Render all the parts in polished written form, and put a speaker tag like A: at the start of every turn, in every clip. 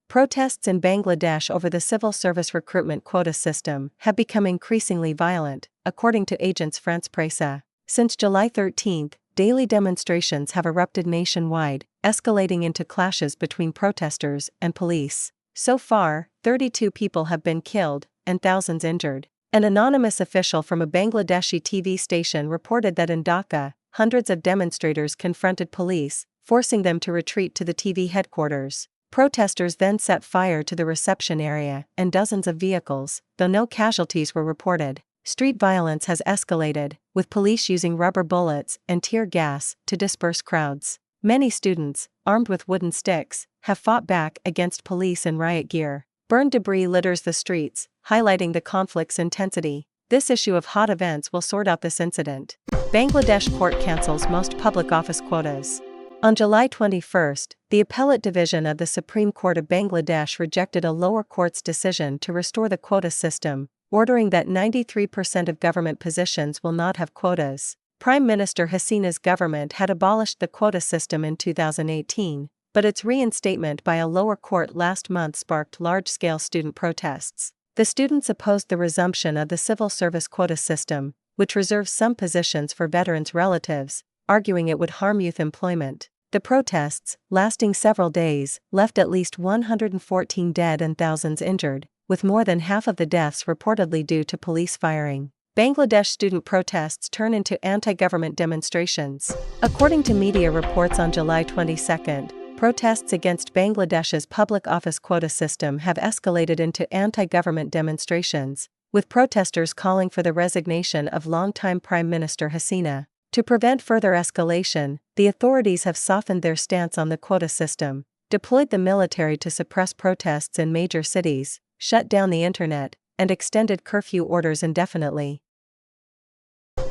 A: Protests in Bangladesh over the civil service recruitment quota system have become increasingly violent, according to Agence France-Presse. Since July 13, daily demonstrations have erupted nationwide, escalating into clashes between protesters and police. So far, 32 people have been killed and thousands injured. An anonymous official from a Bangladeshi TV station reported that in Dhaka, hundreds of demonstrators confronted police, forcing them to retreat to the TV headquarters. Protesters then set fire to the reception area and dozens of vehicles, though no casualties were reported. Street violence has escalated, with police using rubber bullets and tear gas to disperse crowds. Many students, armed with wooden sticks, have fought back against police in riot gear. Burned debris litters the streets, highlighting the conflict's intensity. This issue of hot events will sort out this incident. Bangladesh court cancels most public office quotas. On July 21, the Appellate Division of the Supreme Court of Bangladesh rejected a lower court's decision to restore the quota system, ordering that 93% of government positions will not have quotas. Prime Minister Hasina's government had abolished the quota system in 2018, but its reinstatement by a lower court last month sparked large-scale student protests. The students opposed the resumption of the civil service quota system, which reserves some positions for veterans' relatives, arguing it would harm youth employment. The protests, lasting several days, left at least 114 dead and thousands injured, with more than half of the deaths reportedly due to police firing. Bangladesh student protests turn into anti-government demonstrations. According to media reports on July 22, protests against Bangladesh's public office quota system have escalated into anti-government demonstrations, with protesters calling for the resignation of longtime Prime Minister Hasina. To prevent further escalation, the authorities have softened their stance on the quota system, deployed the military to suppress protests in major cities, shut down the internet, and extended curfew orders indefinitely.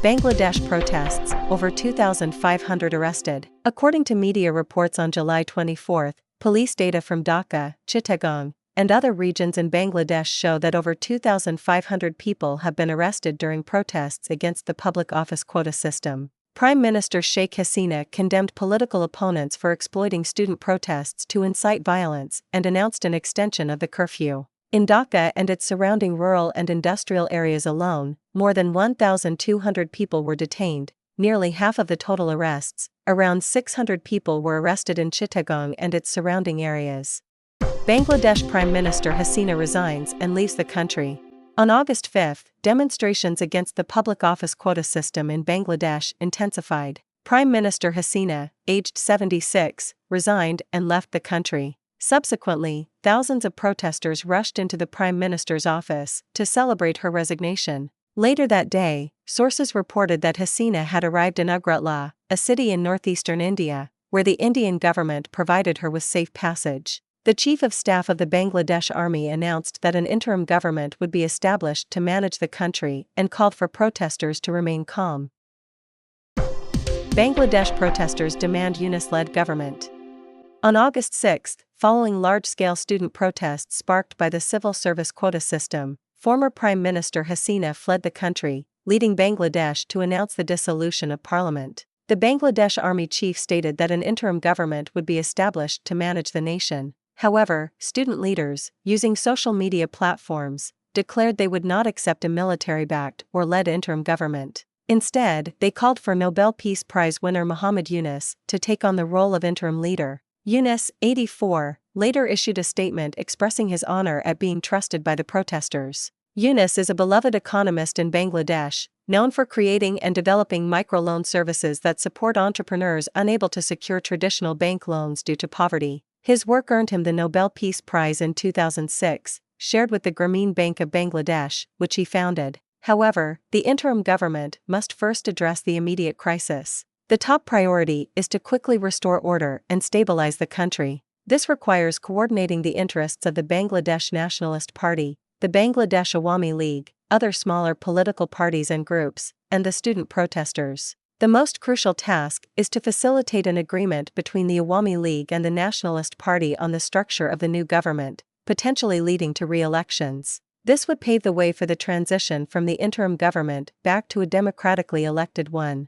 A: Bangladesh protests, over 2,500 arrested. According to media reports on July 24, police data from Dhaka, Chittagong, and other regions in Bangladesh show that over 2,500 people have been arrested during protests against the public office quota system. Prime Minister Sheikh Hasina condemned political opponents for exploiting student protests to incite violence and announced an extension of the curfew. In Dhaka and its surrounding rural and industrial areas alone, more than 1,200 people were detained, nearly half of the total arrests. Around 600 people were arrested in Chittagong and its surrounding areas. Bangladesh Prime Minister Hasina resigns and leaves the country. On August 5, demonstrations against the public office quota system in Bangladesh intensified. Prime Minister Hasina, aged 76, resigned and left the country. Subsequently, thousands of protesters rushed into the Prime Minister's office to celebrate her resignation. Later that day, sources reported that Hasina had arrived in Agratla, a city in northeastern India, where the Indian government provided her with safe passage. The Chief of Staff of the Bangladesh Army announced that an interim government would be established to manage the country and called for protesters to remain calm. Bangladesh protesters demand Yunus-led government. On August 6, following large-scale student protests sparked by the civil service quota system, former Prime Minister Hasina fled the country, leading Bangladesh to announce the dissolution of parliament. The Bangladesh Army chief stated that an interim government would be established to manage the nation. However, student leaders, using social media platforms, declared they would not accept a military-backed or led interim government. Instead, they called for Nobel Peace Prize winner Muhammad Yunus to take on the role of interim leader. Yunus, 84, later issued a statement expressing his honor at being trusted by the protesters. Yunus is a beloved economist in Bangladesh, known for creating and developing microloan services that support entrepreneurs unable to secure traditional bank loans due to poverty. His work earned him the Nobel Peace Prize in 2006, shared with the Grameen Bank of Bangladesh, which he founded. However, the interim government must first address the immediate crisis. The top priority is to quickly restore order and stabilize the country. This requires coordinating the interests of the Bangladesh Nationalist Party, the Bangladesh Awami League, other smaller political parties and groups, and the student protesters. The most crucial task is to facilitate an agreement between the Awami League and the Nationalist Party on the structure of the new government, potentially leading to re-elections. This would pave the way for the transition from the interim government back to a democratically elected one.